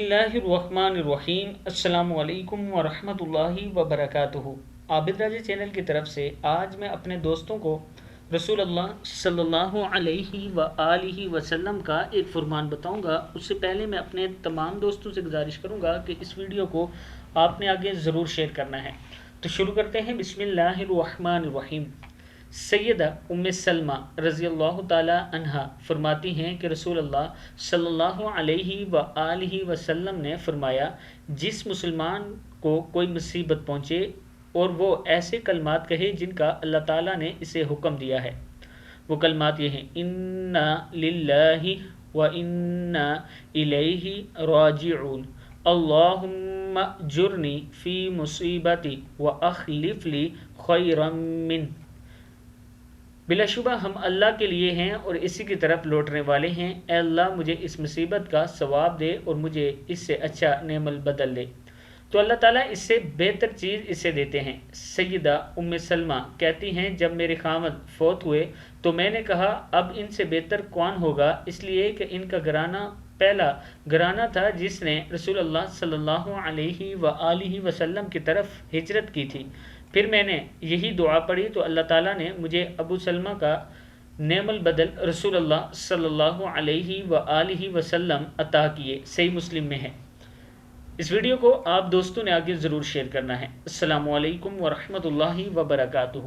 बिस्मिल्लाहिर्रहमानिर्रहीम। अस्सलामु अलैकुम वरहमतुल्लाहि वबरकातुहू। आबिद राजा चैनल की तरफ से आज मैं अपने दोस्तों को रसूल अल्लाह सल्लल्लाहु अलैहि व आलिहि वसल्लम का एक फरमान बताऊंगा। उससे पहले मैं अपने तमाम दोस्तों से गुजारिश करूंगा कि इस वीडियो को आपने आगे ज़रूर शेयर करना है। तो शुरू करते हैं। बिस्मिल्लाहिर्रहमानिर्रहीम। सैयदा उम्मे सलमा रज़ी अल्लाह ताला अन्हा फरमाती हैं कि रसूल अल्लाह सल्लल्लाहु अलैहि व आलिहि वसल्लम ने फरमाया, जिस मुसलमान को कोई मुसीबत पहुँचे और वो ऐसे कलमात कहे जिनका अल्लाह ताला ने इसे हुक्म दिया है। वो कलमात ये हैं, इन्ना लिल्लाहि व इन्ना इलैहि राजिऊन, अल्लाहुम्मा जुरनी फ़ी मुसीबती व अखलिफ ली खैरम मिन। बिलाशुबा हम अल्लाह के लिए हैं और इसी की तरफ लौटने वाले हैं। ए अल्लाह, मुझे इस मुसीबत का सवाब दे और मुझे इससे अच्छा नेमल बदल दे। तो अल्लाह ताला इससे बेहतर चीज़ इसे देते हैं। सैयदा उम्मे सलमा कहती हैं, जब मेरे खामद फौत हुए तो मैंने कहा, अब इनसे बेहतर कौन होगा, इसलिए कि इनका घराना पहला घराना था जिसने रसूल अल्लाह सल्लल्लाहु अलैहि व आलिहि वसल्लम की तरफ हिजरत की थी। फिर मैंने यही दुआ पढ़ी तो अल्लाह ताला ने मुझे अबू सलमा का नेमल बदल रसूल अल्लाह सल्लल्लाहु अलैहि व आलिहि वसल्लम अता किए। सही मुस्लिम में है। इस वीडियो को आप दोस्तों ने आगे ज़रूर शेयर करना है। अस्सलामु अलैकुम व रहमतुल्लाहि व बरकातुहू।